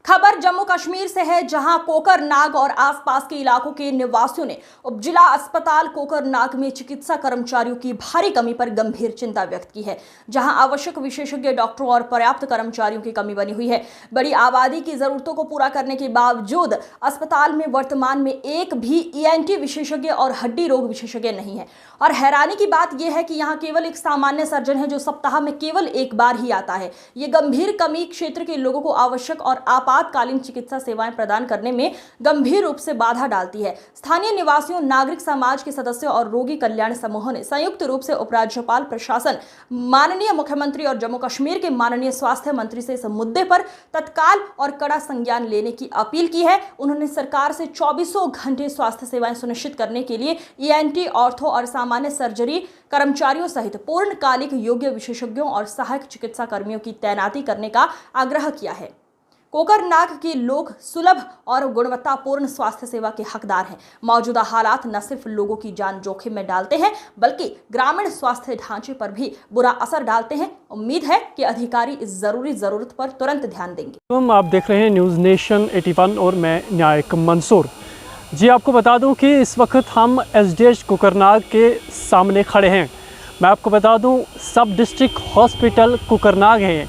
खबर जम्मू कश्मीर से है, जहां कोकरनाग और आसपास के इलाकों के निवासियों ने उपजिला अस्पताल कोकरनाग में चिकित्सा कर्मचारियों की भारी कमी पर गंभीर चिंता व्यक्त की है। जहां आवश्यक विशेषज्ञ डॉक्टरों और पर्याप्त कर्मचारियों की कमी बनी हुई है। बड़ी आबादी की जरूरतों को पूरा करने के बावजूद अस्पताल में वर्तमान में एक भी ENT विशेषज्ञ और हड्डी रोग विशेषज्ञ नहीं है। और हैरानी की बात यह है कि यहाँ केवल एक सामान्य सर्जन है जो सप्ताह में केवल एक बार ही आता है। ये गंभीर कमी क्षेत्र के लोगों को आवश्यक और आपातकालीन चिकित्सा सेवाएं प्रदान करने में गंभीर रूप से बाधा डालती है। स्थानीय निवासियों, नागरिक समाज के सदस्यों और रोगी कल्याण समूहों ने संयुक्त रूप से उपराज्यपाल, प्रशासन, माननीय मुख्यमंत्री और जम्मू कश्मीर के माननीय स्वास्थ्य मंत्री से इस मुद्दे पर तत्काल और कड़ा संज्ञान लेने की अपील की है। उन्होंने सरकार से 24 घंटे स्वास्थ्य सेवाएं सुनिश्चित करने के लिए ENT, ऑर्थो और सामान्य सर्जरी कर्मचारियों सहित पूर्णकालिक योग्य विशेषज्ञों और सहायक चिकित्सा कर्मियों की तैनाती करने का आग्रह किया है। कोकरनाग के लोग सुलभ और गुणवत्तापूर्ण स्वास्थ्य सेवा के हकदार हैं। मौजूदा हालात न सिर्फ लोगों की जान जोखिम में डालते हैं, बल्कि ग्रामीण स्वास्थ्य ढांचे पर भी बुरा असर डालते हैं। उम्मीद है कि अधिकारी इस जरूरत पर तुरंत ध्यान देंगे। आप देख रहे हैं न्यूज़ नेशन 81 और मैं न्यायिक मंसूर जी। आपको बता दूं कि इस वक्त हम SDH कोकरनाग के सामने खड़े हैं। मैं आपको बता दूं सब डिस्ट्रिक्ट हॉस्पिटल कोकरनाग है,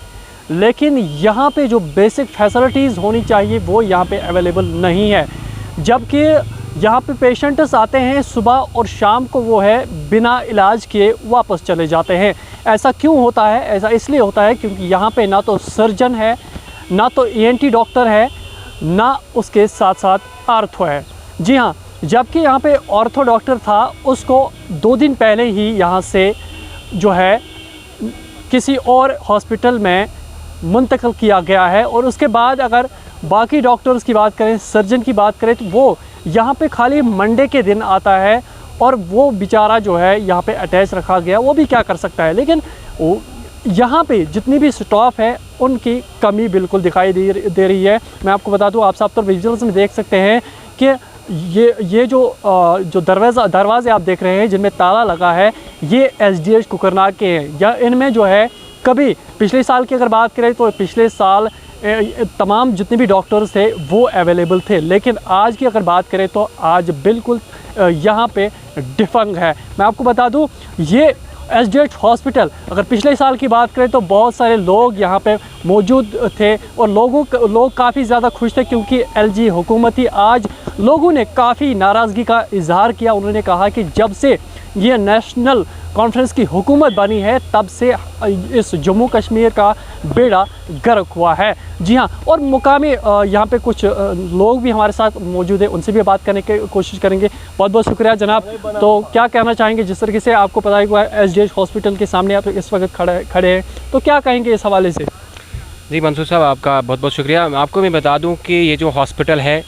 लेकिन यहाँ पे जो बेसिक फैसिलिटीज़ होनी चाहिए वो यहाँ पे अवेलेबल नहीं है। जबकि यहाँ पे पेशेंट्स आते हैं सुबह और शाम को वो है बिना इलाज किए वापस चले जाते हैं। ऐसा क्यों होता है? ऐसा इसलिए होता है क्योंकि यहाँ पे ना तो सर्जन है, ना तो ENT डॉक्टर है, ना उसके साथ साथ आर्थो है। जी हाँ, जबकि यहाँ पे ऑर्थो डॉक्टर था, उसको 2 दिन पहले ही यहाँ से जो है किसी और हॉस्पिटल में मुंतकिल किया गया है। और उसके बाद अगर बाकी डॉक्टर्स की बात करें, सर्जन की बात करें, तो वो यहाँ पे खाली मंडे के दिन आता है और वो बेचारा जो है यहाँ पे अटैच रखा गया, वो भी क्या कर सकता है। लेकिन यहाँ पे जितनी भी स्टाफ है उनकी कमी बिल्कुल दिखाई दे रही है। मैं आपको बता दूँ, आप साफ तौर विजुअल्स में देख सकते हैं कि ये जो दरवाजे आप देख रहे हैं जिनमें ताला लगा है, ये SDH कोकरनाग के हैं। या इनमें जो है कभी पिछले साल की अगर बात करें तो पिछले साल तमाम जितने भी डॉक्टर्स थे वो अवेलेबल थे, लेकिन आज की अगर बात करें तो आज बिल्कुल यहाँ पे डिफंग है। मैं आपको बता दूँ, ये SDH हॉस्पिटल अगर पिछले साल की बात करें तो बहुत सारे लोग यहाँ पे मौजूद थे और लोग काफ़ी ज़्यादा खुश थे, क्योंकि LG हुकूमती आज लोगों ने काफ़ी नाराज़गी का इजहार किया। उन्होंने कहा कि जब से ये नेशनल कॉन्फ्रेंस की हुकूमत बनी है तब से इस जम्मू कश्मीर का बेड़ा गर्क हुआ है। जी हाँ, और मुकामी यहाँ पे कुछ लोग भी हमारे साथ मौजूद हैं, उनसे भी बात करने की कोशिश करेंगे। बहुत बहुत शुक्रिया जनाब। तो क्या कहना चाहेंगे, जिस तरीके से आपको पता है SDH हॉस्पिटल के सामने आप इस वक्त खड़े हैं, तो क्या कहेंगे इस हवाले से? जी मंसूर साहब, आपका बहुत बहुत शुक्रिया। आपको मैं बता दूं कि ये जो हॉस्पिटल है,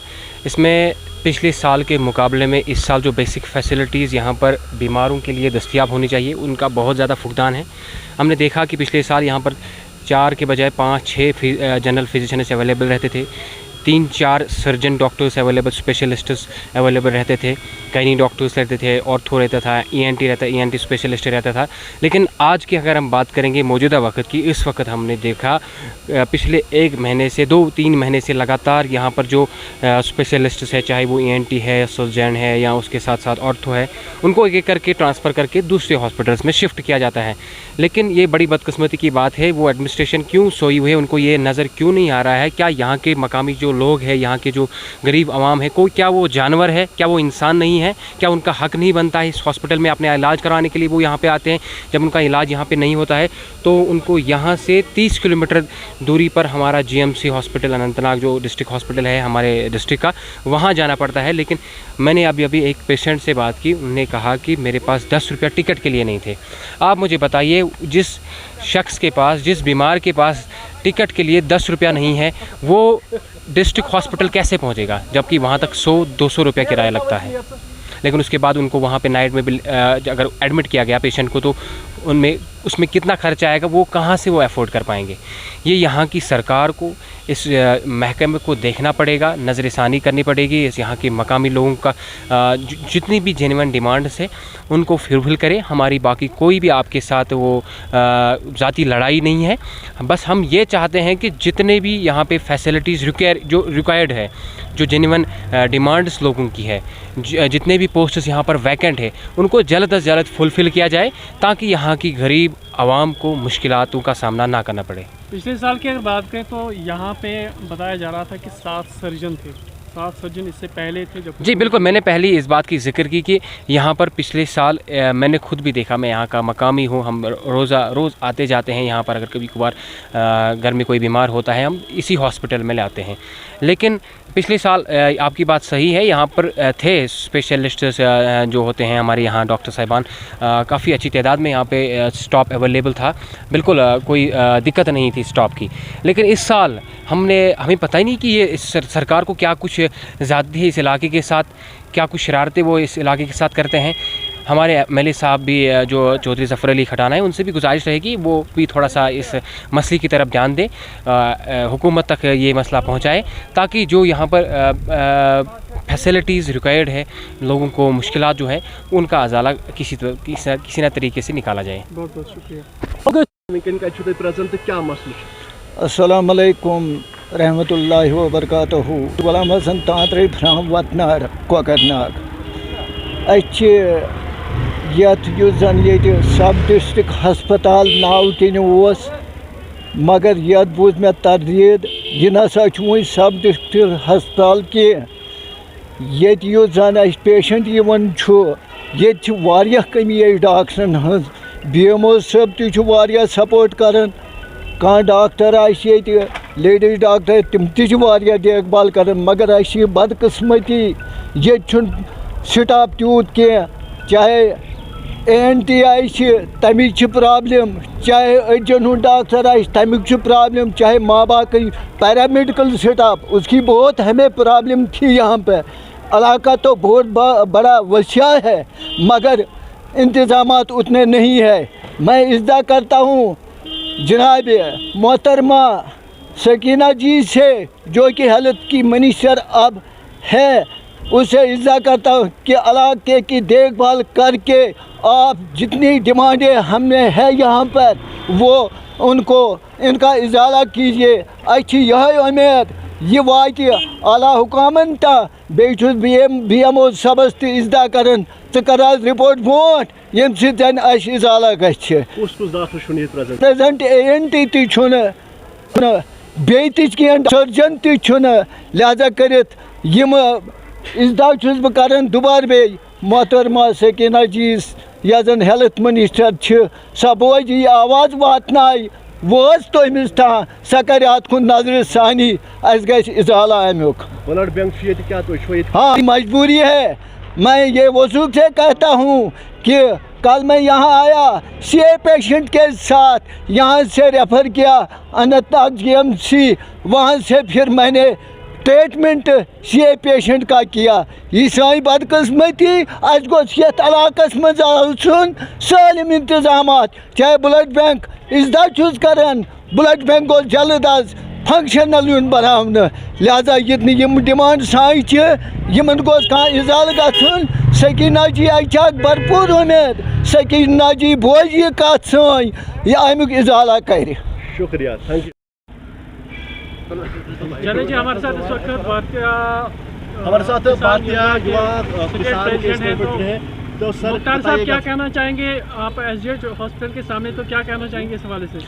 इसमें पिछले साल के मुकाबले में इस साल जो बेसिक फैसिलिटीज़ यहाँ पर बीमारों के लिए दस्तयाब होनी चाहिए, उनका बहुत ज़्यादा फुकदान है। हमने देखा कि पिछले साल यहाँ पर 4 के बजाय 5-6 जनरल फिजिशियंस अवेलेबल रहते थे, 3-4 surgeon doctors available, specialists available रहते थे, गायनी डॉक्टर्स रहते थे, ऑर्थो रहता था, ENT स्पेशलिस्ट रहता था। लेकिन आज की अगर हम बात करेंगे मौजूदा वक्त की, इस वक्त हमने देखा पिछले 1 महीने से 2-3 महीने से लगातार यहाँ पर जो स्पेशलिस्ट्स है, चाहे वो ENT है, सर्जन है या उसके साथ साथ ऑर्थो है, उनको एक एक करके ट्रांसफ़र करके दूसरे हॉस्पिटल्स में शिफ्ट किया जाता है। लेकिन ये बड़ी बदकिस्मती की बात है, वो एडमिनिस्ट्रेशन क्यों सोई हुई है, उनको ये नज़र क्यों नहीं आ रहा है क्या यहाँ के मकामी जो लोग हैं, यहाँ के जो गरीब आवाम है, क्या वो जानवर है, क्या वो इंसान नहीं है, क्या उनका हक नहीं बनता है इस हॉस्पिटल में अपने इलाज करवाने के लिए वो यहाँ पे आते हैं। जब उनका इलाज यहाँ पे नहीं होता है तो उनको यहाँ से 30 किलोमीटर दूरी पर हमारा GMC हॉस्पिटल अनंतनाग जो डिस्ट्रिक्ट हॉस्पिटल है हमारे डिस्ट्रिक्ट का, वहाँ जाना पड़ता है। लेकिन मैंने अभी एक पेशेंट से बात की, उन्होंने कहा कि मेरे पास 10 रुपया टिकट के लिए नहीं थे। आप मुझे बताइए, जिस शख्स के पास, जिस बीमार के पास टिकट के लिए 10 रुपया नहीं है, वो डिस्ट्रिक्ट हॉस्पिटल कैसे पहुंचेगा, जबकि वहां तक 100-200 रुपया किराया लगता है। लेकिन उसके बाद उनको वहाँ पे नाइट में अगर एडमिट किया गया पेशेंट को तो उसमें कितना खर्चा आएगा, वो कहाँ से वो अफोर्ड कर पाएंगे। ये यहाँ की सरकार को इस महकमे को देखना पड़ेगा, नज़रसानी करनी पड़ेगी। इस यहाँ के मकामी लोगों का जितनी भी जेन्युइन डिमांड्स है उनको फुलफिल करें। हमारी बाकी कोई भी आपके साथ वो ज़ाती लड़ाई नहीं है। बस हम ये चाहते हैं कि जितने भी यहाँ पे फैसिलिटीज़ रिक्वायर्ड है, जो जेन्युइन डिमांड्स लोगों की है, जितने भी पोस्ट्स यहाँ पर वैकेंट है, उनको जल्द अज जल्द फुलफ़िल किया जाए ताकि यहाँ की गरीब आवाम को मुश्किलातों का सामना ना करना पड़े। पिछले साल की अगर बात करें तो यहाँ पे बताया जा रहा था कि 7 सर्जन थे, 7 सर्जन इससे पहले थे जब। जी बिल्कुल, मैंने पहले इस बात की जिक्र की कि यहाँ पर पिछले साल मैंने खुद भी देखा, मैं यहाँ का मकामी हूँ, हम रोज़ आते जाते हैं यहाँ पर। अगर कभी कभार घर में कोई बीमार होता है हम इसी हॉस्पिटल में लाते हैं। लेकिन पिछले साल आपकी बात सही है, यहाँ पर थे स्पेशलिस्ट जो होते हैं हमारे यहाँ डॉक्टर साहिबान, काफ़ी अच्छी तादाद में यहाँ पे स्टॉप अवेलेबल था, बिल्कुल कोई दिक्कत नहीं थी स्टॉप की। लेकिन इस साल हमें पता ही नहीं कि ये इस सरकार को क्या कुछ ज़्यादती है इस इलाके के साथ, क्या कुछ शरारतें वो इस इलाके के साथ करते हैं। हमारे एमएलए साहब भी जो चौधरी ज़फ़र अली खटाना है, उनसे भी गुजारिश रहेगी वो भी थोड़ा सा इस मसले की तरफ ध्यान दें, हुकूमत तक ये मसला पहुंचाए ताकि जो यहाँ पर फैसिलिटीज़ रिक्वायर्ड है, लोगों को मुश्किलात जो है उनका अजाला किसी न तरीके से निकाला जाए। बहुत बहुत शुक्रिया। अस्सलाम वालेकुम रहमतुल्लाहि व बरकातहू। गुलाम हसन तांत्रे फ्राम वतनार कोकरनाग। सब डिस्ट्रिक्ट हस्पताल नाव किन मगर ये बूझ मे तरदीद यह नसा वो सब डिस्ट्रिक्ट हस्पताल कह ये जन पेशेंट ये कमी डॉक्टरन हज BMO सब तह सपोर्ट कर कह डॉक्टर लेडीज डॉक्टर तम देखभाल कर मगर बदकिस्मती ये स्टाफ तूत कह चाहे ANT तमिक प्रॉब्लम, चाहे अजन हूँ डॉक्टर तमिक प्रॉब्लम, चाहे माँ बाप पैरामेडिकल स्टाफ उसकी बहुत हमें प्रॉब्लम थी। यहाँ पे इलाका तो बहुत बड़ा वसिया है मगर इंतज़ामात उतने नहीं है। मैं इज़्ज़ा करता हूँ जनाब मोहतरमा सकीना जी से जो कि हेल्थ की मिनिस्टर अब है, उससे इज़्ज़ा करता हूँ कि इलाके की देखभाल करके आप जितनी डिमांडें हमने है यहाँ पर वो उनको इनका इजाला कीजिए। अच्छी यह उम्मीद ये वाति आला हुकामन ता BMO सबस त इज़्ज़ा करन तो कर रिपोर्ट ब्रोट यम सन इजाला प्रेजेंट ANT तह सर्जन तह लिहाजा कर इज़्ज़ा बह कर दुबार बे मोहतरमा सकीना जी या जन हेल्थ मिनिस्टर सह बोज यह आवाज़ वातनाय वोस तमिस तान सह कर अत कुन नजर सानी इजाला अमुक। ब्लड बैंक हाँ मजबूरी है। मैं ये वसूख से कहता हूँ कि कल मैं यहाँ आया CA पेशेंट के साथ, यहाँ से रेफ़र किया अनंतनाग GMC, वहाँ से फिर मैंने ट्रीटमेंट CA पेशेंट का किया। यह सानी बदकिस्मती अस गोस ये इलाकस मज आसन सालिम इंतजामात, चाहे ब्लड बैंक इज़्ज़ा करान ब्लड बैंक गोस जल्द आज फंक्शनल यून बनाने। लिहाजा यम डिमांड साई यमन गोस कह इजाल गन। सकीना जी अक भरपूर उम्मीद सकीना जी बोझ यह कत साई यह अमुक इजाला कर। शुक्रिया, थैंक यू। चले जी हमारे साथ इस वक्त भारतीय युवा किसान हैं तो सर डॉक्टर साहब क्या कहना चाहेंगे आप SDH हॉस्पिटल के सामने, तो क्या कहना चाहेंगे इस हवाले से?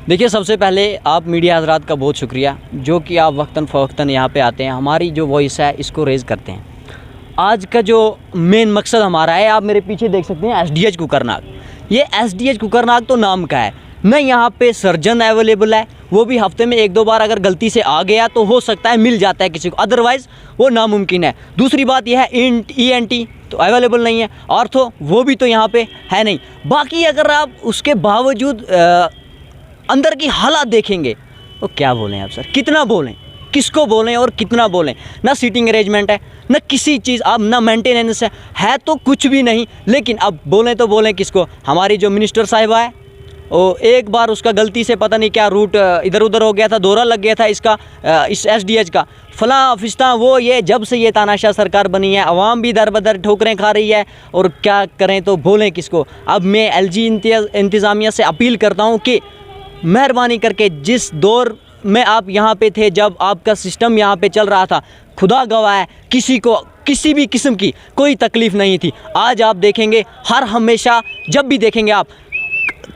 देखिए, सबसे पहले आप मीडिया हजरात का बहुत शुक्रिया जो कि आप वक्तन फ़वक्तन यहाँ पे आते हैं, हमारी जो वॉइस है इसको रेज़ करते हैं। आज का जो मेन मकसद हमारा है, आप मेरे पीछे देख सकते हैं SDH कुकरनाग। ये SDH कुकरनाग तो नाम का है, न यहाँ पे सर्जन अवेलेबल है, वो भी हफ्ते में 1-2 बार अगर गलती से आ गया तो हो सकता है मिल जाता है किसी को, अदरवाइज़ वो नामुमकिन है। दूसरी बात यह है ENT तो अवेलेबल नहीं है, ऑर्थो वो भी तो यहाँ पे है नहीं। बाकी अगर आप उसके बावजूद अंदर की हालात देखेंगे तो क्या बोलें आप सर, किसको बोलें और कितना बोलें। ना सीटिंग अरेंजमेंट है, ना किसी चीज़, अब ना मेंटेनेंस है तो कुछ भी नहीं। लेकिन अब बोलें तो बोलें किसको। हमारी जो मिनिस्टर साहिबा है वो एक बार उसका गलती से पता नहीं क्या रूट इधर उधर हो गया था, दौरा लग गया था इसका इस SDH का, फलां फिस्ता वो ये। जब से ये तानाशाह सरकार बनी है अवाम भी दर बदर ठोकरें खा रही है, और क्या करें तो बोलें किसको। अब मैं LG इंतज़ामिया से अपील करता हूँ कि मेहरबानी करके जिस दौर में आप यहाँ पे थे, जब आपका सिस्टम यहाँ पे चल रहा था, खुदा गवाह है किसी को किसी भी किस्म की कोई तकलीफ़ नहीं थी। आज आप देखेंगे हर हमेशा जब भी देखेंगे आप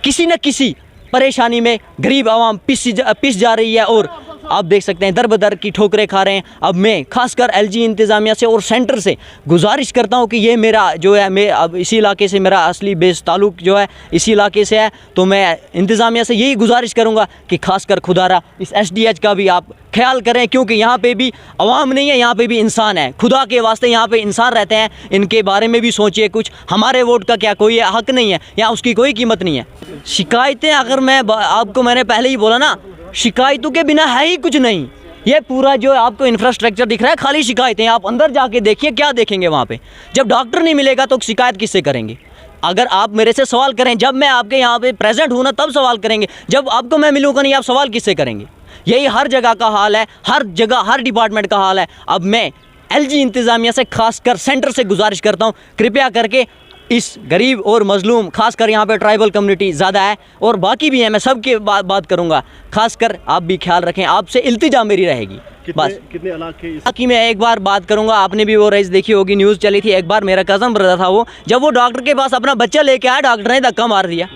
किसी न किसी परेशानी में गरीब आवाम पिस जा रही है, और आप देख सकते हैं दर बदर की ठोकरें खा रहे हैं। अब मैं खासकर LG इंतज़ामिया से और सेंटर से गुजारिश करता हूं कि ये मेरा जो है, मैं अब इसी इलाके से, मेरा असली बेस ताल्लुक जो है इसी इलाके से है, तो मैं इंतज़ामिया से यही गुजारिश करूंगा कि खासकर खुदारा इस SDH का भी आप ख्याल करें, क्योंकि यहाँ पे भी अवाम नहीं है, यहाँ पे भी इंसान है। खुदा के वास्ते यहाँ पे इंसान रहते हैं, इनके बारे में भी सोचिए कुछ। हमारे वोट का क्या कोई हक नहीं है, यहाँ उसकी कोई कीमत नहीं है। शिकायतें, अगर मैंने पहले ही बोला ना, शिकायतों के बिना है ही कुछ नहीं। ये पूरा जो आपको इंफ्रास्ट्रक्चर दिख रहा है खाली शिकायतें। आप अंदर जाके देखिए क्या देखेंगे वहाँ पे। जब डॉक्टर नहीं मिलेगा तो शिकायत किससे करेंगे। अगर आप मेरे से सवाल करें, जब मैं आपके यहाँ पे प्रेजेंट हूँ ना तब सवाल करेंगे, जब आपको मैं मिलूँगा नहीं आप सवाल किससे करेंगे। यही हर जगह का हाल है, हर जगह हर डिपार्टमेंट का हाल है। अब मैं LG इंतज़ामिया से खासकर सेंटर से गुजारिश करता हूँ, कृपया करके इस गरीब और मजलूम, खासकर यहाँ पे ट्राइबल कम्युनिटी ज़्यादा है और बाकी भी है, मैं सबके बात करूँगा, खासकर आप भी ख्याल रखें। आपसे इल्तिजा मेरी रहेगी बस। कितने इलाके बाकी मैं एक बार बात करूँगा, आपने भी वो रेस देखी होगी, न्यूज़ चली थी एक बार, मेरा कज़न ब्रदर था वो, जब वो डॉक्टर के पास अपना बच्चा लेके आया डॉक्टर ने धक्का मार दिया।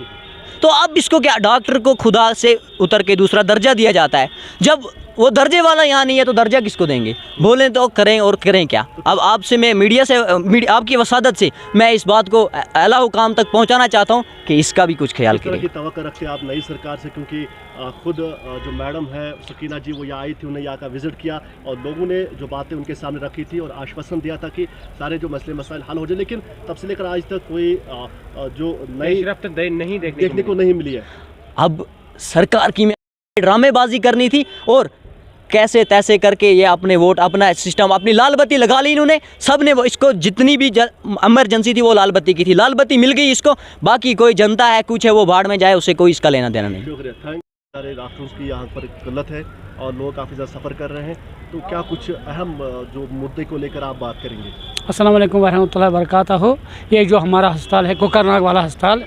तो अब इसको क्या, डॉक्टर को खुदा से उतर के दूसरा दर्जा दिया जाता है। जब वो दर्जे वाला यहाँ नहीं है तो दर्जा किसको देंगे। बोलें तो करें और करें क्या। अब आपसे मैं मीडिया से आपकी वसादत से मैं इस बात को आला हुकाम तक पहुँचाना चाहता हूँ कि इसका भी कुछ ख्याल करें। की तवक्को रखते हैं आप नई सरकार से, क्योंकि खुद जो मैडम है सकीना जी वो यहाँ आई थी, उन्हें यहाँ का विज़िट किया और लोगों ने जो बातें उनके सामने रखी थी और आश्वासन दिया था कि सारे जो मसले मसाइल हल हो जाए, लेकिन तब से लेकर आज तक कोई जो नई रफ्त नहीं देखने को नहीं मिली है। अब सरकार की में ड्रामेबाजी करनी थी और कैसे तैसे करके ये अपने वोट, अपना सिस्टम, अपनी लाल बत्ती लगा ली इन्होंने। सब ने वो इसको जितनी भी इमरजेंसी थी वो लाल बत्ती की थी, लाल बत्ती मिल गई इसको। बाकी कोई जनता है कुछ है वो भाड़ में जाए, उसे कोई इसका लेना देना नहीं। शुक्रिया, थैंक। सारे डॉक्टर्स की यहाँ पर किल्लत है और लोग काफ़ी ज़्यादा सफ़र कर रहे हैं, तो क्या कुछ अहम जो मुद्दे को लेकर आप बात करेंगे। अस्सलाम वालेकुम वरहमतुल्लाहि वबरकातुहू। ये जो हमारा अस्पताल है कोकरनाग वाला अस्पताल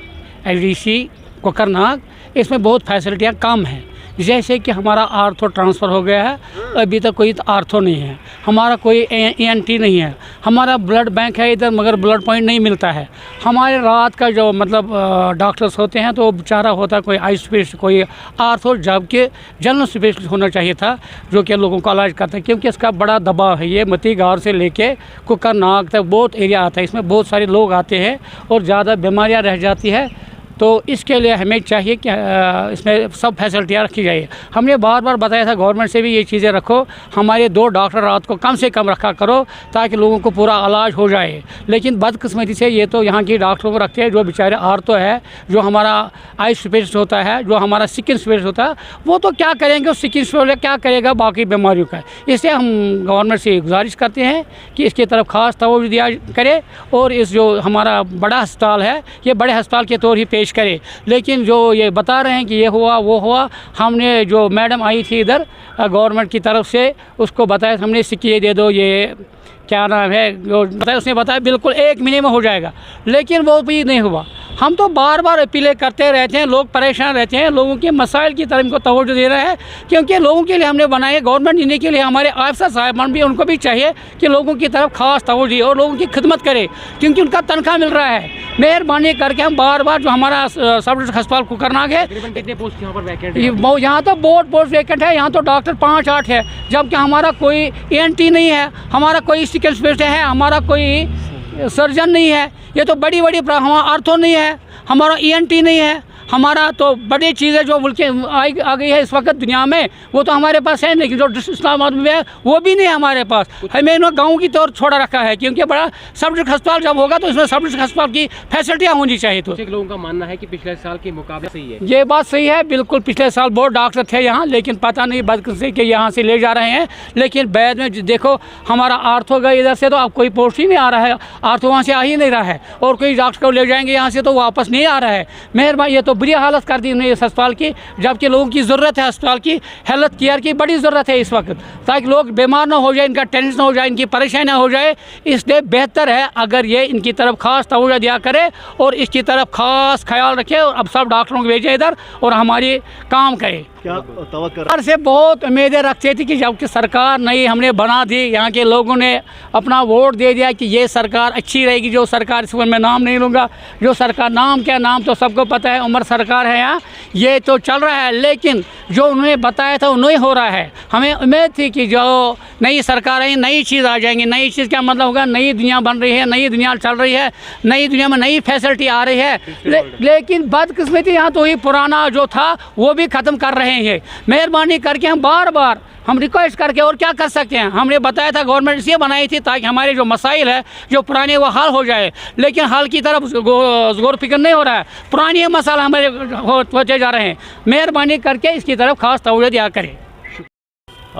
LDC कोकरनाग, इसमें बहुत फैसिलिटियाँ कम हैं। जैसे कि हमारा आर्थो ट्रांसफ़र हो गया है, अभी तक कोई आर्थो नहीं है, हमारा कोई ENT नहीं है, हमारा ब्लड बैंक है इधर मगर ब्लड पॉइंट नहीं मिलता है। हमारे रात का जो मतलब डॉक्टर्स होते हैं तो बेचारा होता है कोई आई स्पेशलिस्ट, कोई आर्थो, जबकि जनरल स्पेशलिस्ट होना चाहिए था जो कि लोगों का इलाज करता है, क्योंकि इसका बड़ा दबाव है। ये मती गाँव से लेके कोकरनाग तक बहुत एरिया आता है, इसमें बहुत सारे लोग आते हैं और ज़्यादा बीमारियाँ रह जाती है। तो इसके लिए हमें चाहिए कि इसमें सब फैसिलिटियाँ रखी जाए। हमने बार बार बताया था गवर्नमेंट से भी ये चीज़ें रखो, हमारे 2 डॉक्टर रात को कम से कम रखा करो ताकि लोगों को पूरा इलाज हो जाए। लेकिन बदकिस्मती से ये तो यहाँ की डॉक्टरों को रखते हैं जो बेचारे आर्थो है, जो हमारा आई स्पेशलिस्ट होता है, जो हमारा स्किन स्पेशलिस्ट होता है, वो तो क्या करेंगे, स्किन स्पेशलिस्ट क्या करेगा बाकी बीमारियों का। इसलिए हम गवर्नमेंट से गुजारिश करते हैं कि इसकी तरफ ख़ास तवज्जो दिया करे और इस जो हमारा बड़ा अस्पताल है ये बड़े अस्पताल के तौर ही पेश करे। लेकिन जो ये बता रहे हैं कि ये हुआ वो हुआ, हमने जो मैडम आई थी इधर गवर्नमेंट की तरफ से उसको बताया, हमने सिक्के दे दो, ये क्या नाम है जो बताया, उसने बताया बिल्कुल 1 महीने में हो जाएगा, लेकिन वो भी नहीं हुआ। हम तो बार बार अपीलें करते रहते हैं, लोग परेशान रहते हैं, लोगों के मसाइल की तरफ इनको तवज्जो दे रहा है, क्योंकि लोगों के लिए हमने बनाए, गवर्नमेंट देने के लिए हमारे अफसर साहिबान भी, उनको भी चाहिए कि लोगों की तरफ खास तवज्जो और लोगों की खिदमत करे, क्योंकि उनका तनख्वाह मिल रहा है। मेहरबानी करके हम बार बार जो हमारा सब डिस्ट्रिक्ट अस्पताल कोकरनाग है, कितने पोस्ट यहाँ पर वैकेंट है? यहाँ तो बहुत पोस्ट वैकेंट है, यहाँ तो डॉक्टर 5-8 है, जबकि हमारा कोई ENT नहीं है, हमारा कोई स्किन स्पेशलिस्ट है, हमारा कोई सर्जन नहीं है। ये तो बड़ी बड़ी हमारा आर्थो नहीं है, हमारा ENT नहीं है, हमारा तो बड़ी चीज़ें जो मुल्क आ गई है इस वक्त दुनिया में, वो तो हमारे पास है, लेकिन जो इस्लामाबाद में है वो भी नहीं है हमारे पास। हमें इन्होंने गाँव की तौर छोड़ा रखा है, क्योंकि बड़ा सब डिस्ट्रिक्ट अस्पताल जब होगा तो इसमें सब डिस्ट्रिक्ट अस्पताल की फैसिलिटियाँ होनी चाहिए। तो लोगों का मानना है कि पिछले साल के मुकाबले सही है। ये बात सही है, बिल्कुल। पिछले साल बहुत डॉक्टर थे यहाँ, लेकिन पता नहीं बदकिस्मती के यहाँ से ले जा रहे हैं, लेकिन बाद में देखो हमारा आर्थो गए इधर से तो अब कोई पोस्ट ही नहीं आ रहा है, आर्थो वहाँ से आ ही नहीं रहा है, और कोई डॉक्टर को ले जाएंगे यहाँ से तो वापस नहीं आ रहा है। मेहरबानी, ये तो बुरी हालत कर दी उन्होंने इस अस्पताल की, जबकि लोगों की ज़रूरत है अस्पताल की, हेल्थ केयर की बड़ी ज़रूरत है इस वक्त, ताकि लोग बीमार ना हो जाए, इनका टेंशन हो जाए, इनकी परेशानी हो जाए। इसलिए बेहतर है अगर ये इनकी तरफ खास तवज्जो दिया करे और इसकी तरफ खास ख्याल रखे, और अब सब डॉक्टरों को भेजे इधर और हमारी काम करे। क्या सरकार से बहुत उम्मीदें रखते थे कि जबकि सरकार नई हमने बना दी, यहाँ के लोगों ने अपना वोट दे दिया कि ये सरकार अच्छी रहेगी। जो सरकार, इस मैं नाम नहीं लूँगा, जो सरकार, नाम क्या, नाम तो सबको पता है, उमर सरकार है यहाँ, ये तो चल रहा है, लेकिन जो उन्होंने बताया था वो नहीं हो रहा है। हमें उम्मीद थी कि जो नई सरकार आई, नई चीज़ आ जाएंगी। नई चीज़ क्या मतलब होगा, नई दुनिया बन रही है, नई दुनिया चल रही है, नई दुनिया में नई फैसिलिटी आ रही है, लेकिन बदकिस्मती यहाँ तो ही पुराना जो था वो भी ख़त्म कर रहे हैं। मेहरबानी करके हम बार बार हम रिक्वेस्ट करके और क्या कर सकते हैं, हमने बताया था गवर्नमेंट इसलिए बनाई थी ताकि हमारे जो मसाइल है जो पुराने वो हल हो जाए, लेकिन हल की तरफ गौर फिक्र नहीं हो रहा है, पुराने मसाला हमारे होते जा रहे हैं। मेहरबानी करके इसकी तरफ खास तवज्जो दिया करें।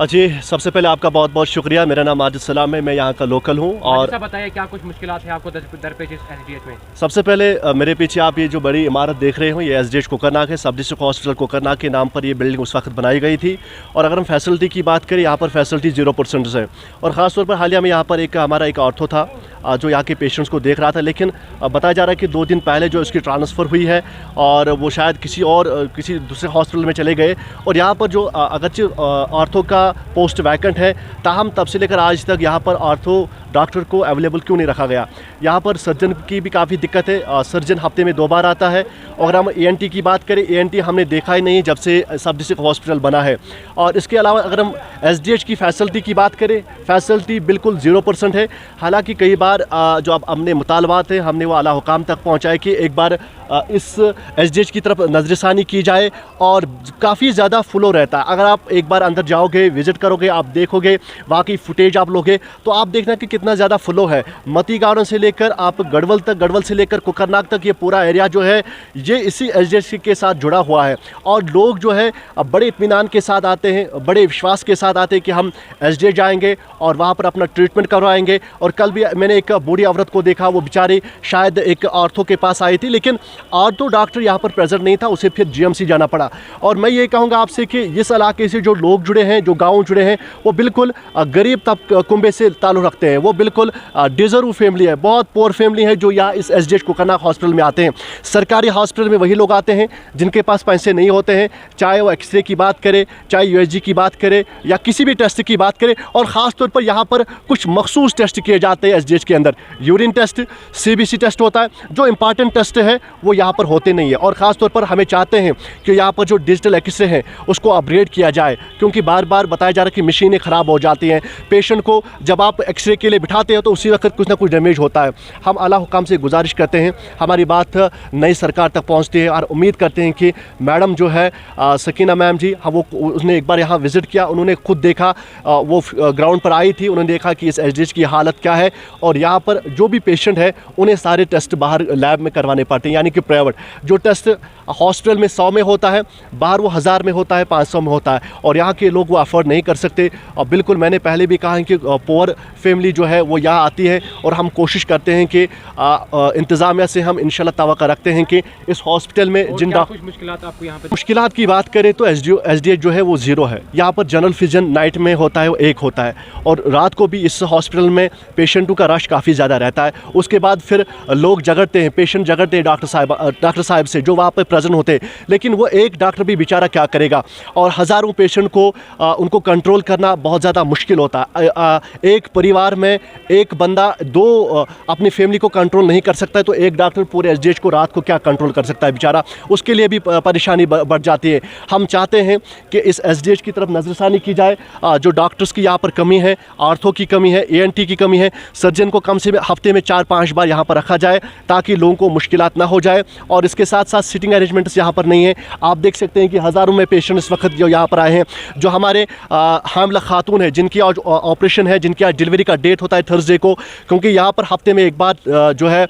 जी, सबसे पहले आपका बहुत बहुत शुक्रिया। मेरा नाम आजिद सलाम है, मैं यहाँ का लोकल हूँ। और बताइए क्या कुछ मुश्किलात है आपको दरपेश एसडीएच में? सबसे पहले मेरे पीछे आप ये जो बड़ी इमारत देख रहे हो, ये एसडीएच कोकरनाग है। सब डिस्ट्रिक्ट हॉस्पिटल कोकरनाग के नाम पर ये बिल्डिंग उस वक्त बनाई गई थी। और अगर हम फैसिलिटी की बात करें, यहाँ पर फैसिलिटी 0% है। और ख़ासतौर पर हालिया में यहाँ पर हमारा एक ऑर्थो था जो यहाँ के पेशेंट्स को देख रहा था, लेकिन बताया जा रहा है कि 2 दिन पहले जो इसकी ट्रांसफ़र हुई है और वो शायद किसी दूसरे हॉस्पिटल में चले गए। और यहाँ पर जो अगरचे ऑर्थो का पोस्ट वैकेंट है, ताहम तब से लेकर आज तक यहाँ पर ऑर्थो डॉक्टर को अवेलेबल क्यों नहीं रखा गया। यहाँ पर सर्जन की भी काफ़ी दिक्कत है, सर्जन हफ्ते में 2 बार आता है। और हम ENT की बात करें, ENT हमने देखा ही नहीं जब से सब डिस्ट्रिक्ट हॉस्पिटल बना है। और इसके अलावा अगर हम SDH की फैसिलिटी की बात करें, फैसिलिटी बिल्कुल 0% है। हालांकि कई बार जो अब हमने मुतालबात है, हमने वो आला हुकाम तक पहुँचाए कि एक बार इस SDH की तरफ नज़रसानी की जाए। और काफ़ी ज़्यादा फ्लो रहता है, अगर आप एक बार अंदर जाओगे, विज़िट करोगे, आप देखोगे, वाकई फुटेज आप लोगे तो आप देखना कि कितना ज़्यादा फ्लो है। मती गार्डन से लेकर आप गढ़वल तक, गढ़वल से लेकर कोकरनाग तक, ये पूरा एरिया जो है ये इसी SDH के साथ जुड़ा हुआ है। और लोग जो है अब बड़े इत्मीनान के साथ आते हैं, बड़े विश्वास के साथ आते हैं कि हम SDH जाएंगे और वहाँ पर अपना ट्रीटमेंट करवाएंगे। और कल भी मैंने एक बूढ़ी औरत को देखा, वो बेचारी शायद एक ऑर्थो के पास आई थी, लेकिन ऑर्थो डॉक्टर यहाँ पर प्रेजेंट नहीं था, उसे फिर GMC जाना पड़ा। और मैं ये कहूँगा आपसे कि इस इलाके से जो लोग जुड़े हैं, जो गाँव जुड़े हैं, वो बिल्कुल गरीब कुंबे से ताल्लुक़ रखते हैं। वो बिल्कुल डिज़र्व फैमिली है, बहुत पुअर फैमिली है जो यहाँ इस SDH कोकरनाग हॉस्पिटल में आते हैं। सरकारी हॉस्पिटल में वही लोग आते हैं जिनके पास पैसे नहीं होते हैं, चाहे वो एक्सरे की बात करें, चाहे USG की बात करें या किसी भी टेस्ट की बात करें। और ख़ास तौर पर यहाँ पर कुछ मखसूस टेस्ट किए जाते हैं SDH के अंदर। यूरिन टेस्ट, CBC टेस्ट होता है, जो इंपॉर्टेंट टेस्ट है वो यहाँ पर होते नहीं है। और ख़ास तौर पर हमें चाहते हैं कि यहाँ पर जो डिजिटल एक्सरे हैं उसको अपग्रेड किया जाए, क्योंकि बार बार बताया जा रहा है कि मशीनें ख़राब हो जाती हैं। पेशेंट को जब आप एक्सरे के लिए बिठाते हो तो उसी वक्त कुछ ना कुछ डैमेज होता है। हम आला हुकाम से गुजारिश करते हैं, हमारी बात नई सरकार तक पहुँचती है और उम्मीद करते हैं कि मैडम जो है सकीना मैम जी, वो उसने एक बार यहाँ विज़िट किया, उन्होंने खुद देखा, वो ग्राउंड पर आई थी, उन्होंने देखा कि इस SDH की हालत क्या है। और यहाँ पर जो भी पेशेंट है उन्हें सारे टेस्ट बाहर लैब में करवाने पड़ते हैं, यानी कि प्राइवेट। जो टेस्ट हॉस्पिटल में 100 में होता है, बाहर वो 1000 में होता है, 500 में होता है। और यहाँ के लोग वो अफोर्ड नहीं कर सकते। और बिल्कुल मैंने पहले भी कहा है कि पुअर फैमिली जो है वो यहाँ आती है, और हम कोशिश करते हैं कि इंतज़ामिया से हम इंशाल्लाह तवक्को रखते हैं कि इस हॉस्पिटल में जिन मुश्किलात की बात करें तो SDH जो है वो 0 है। यहाँ पर जनरल फिजिशियन नाइट में होता है, वो 1 होता है। और रात को भी इस हॉस्पिटल में पेशेंटों का रश काफ़ी ज़्यादा रहता है। उसके बाद फिर लोग झगड़ते हैं, पेशेंट झगड़ते हैं डॉक्टर साहब से जो वहाँ पर प्रेजेंट होते हैं, लेकिन वो एक डॉक्टर भी बेचारा क्या करेगा। और हज़ारों पेशेंट को उनको कंट्रोल करना बहुत ज़्यादा मुश्किल होता है। एक परिवार में एक बंदा दो अपनी फैमिली को कंट्रोल नहीं कर सकता है, तो एक डॉक्टर पूरे एसडीएच को रात को क्या कंट्रोल कर सकता है बेचारा, उसके लिए भी परेशानी बढ़ जाती है। हम चाहते हैं कि इस एसडीएच की तरफ नज़रसानी की जाए। जो डॉक्टर्स की यहाँ पर कमी है, आर्थो की कमी है, एएनटी की कमी है, सर्जन को कम से हफ्ते में 4-5 बार यहाँ पर रखा जाए ताकि लोगों को मुश्किलात ना हो जाए। और इसके साथ साथ सिटिंग अरेंजमेंट्स यहाँ पर नहीं है। आप देख सकते हैं कि हज़ारों में पेशेंट इस वक्त जो यहाँ पर आए हैं, जो हमारे हामिला खातून है जिनकी आज ऑपरेशन है, जिनकी आज डिलीवरी का डेट होता है थर्सडे को, क्योंकि यहाँ पर हफ्ते में एक बार जो है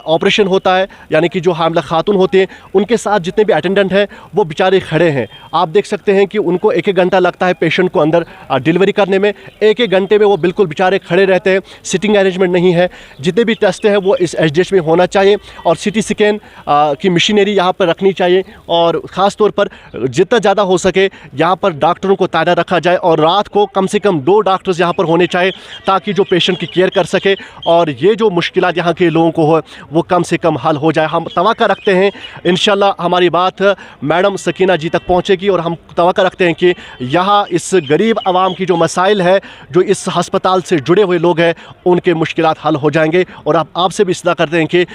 ऑपरेशन होता है, यानी कि जो हामिला खातून होते हैं उनके साथ जितने भी अटेंडेंट हैं वो बेचारे खड़े हैं। आप देख सकते हैं कि उनको 1-1 घंटा लगता है पेशेंट को अंदर डिलीवरी करने में, 1-1 घंटे में वो बिल्कुल बेचारे खड़े रहते हैं। सिटिंग अरेंजमेंट नहीं है। जितने भी टेस्ट हैं वो इस एसडीएच में होना चाहिए और सिटी स्कैन की मशीनरी यहाँ पर रखनी चाहिए और ख़ास तौर पर जितना ज़्यादा हो सके यहाँ पर डॉक्टरों को तैनात रखा जाए और रात को कम से कम 2 डॉक्टर्स यहाँ पर होने चाहिए ताकि जो पेशेंट की केयर कर सके और ये जो मुश्किलात यहाँ के लोगों को हो वो कम से कम हल हो जाए। हम तवक्को रखते हैं इंशाल्लाह हमारी बात मैडम सकीना जी तक पहुँचेगी और हम तवक्को रखते हैं कि यहाँ इस गरीब आवाम की जो मसाइल है, जो इस हस्पताल से जुड़े हुए लोग हैं, उनके मुश्किलात हल हो जाएंगे। और आपसे भी इस्तदा करते हैं कि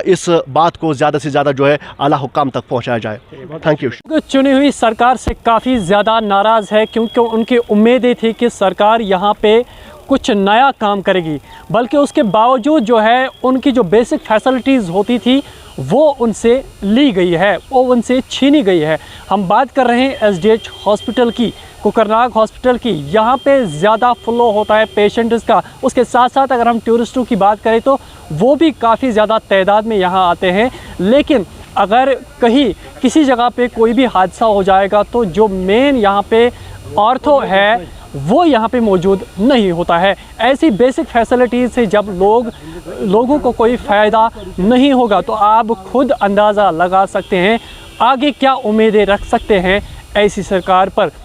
इस बात को ज़्यादा से ज़्यादा जो है आला हुक्काम तक पहुँचाया जाए। Thank you. चुनी हुई सरकार से काफ़ी ज़्यादा नाराज़ है क्योंकि उनकी उम्मीदें थी कि सरकार यहाँ पे कुछ नया काम करेगी, बल्कि उसके बावजूद जो है उनकी जो बेसिक फैसिलिटीज़ होती थी वो उनसे ली गई है, वो उनसे छीनी गई है। हम बात कर रहे हैं एसडीएच हॉस्पिटल की, कोकरनाग हॉस्पिटल की। यहाँ पे ज़्यादा फ्लो होता है पेशेंट्स का। उसके साथ साथ अगर हम टूरिस्टों की बात करें तो वो भी काफ़ी ज़्यादा तादाद में यहाँ आते हैं। लेकिन अगर कहीं किसी जगह पे कोई भी हादसा हो जाएगा तो जो मेन यहाँ पे ऑर्थो है वो यहाँ पे मौजूद नहीं होता है। ऐसी बेसिक फैसिलिटीज़ से जब लोगों को कोई फ़ायदा नहीं होगा तो आप खुद अंदाज़ा लगा सकते हैं आगे क्या उम्मीदें रख सकते हैं ऐसी सरकार पर।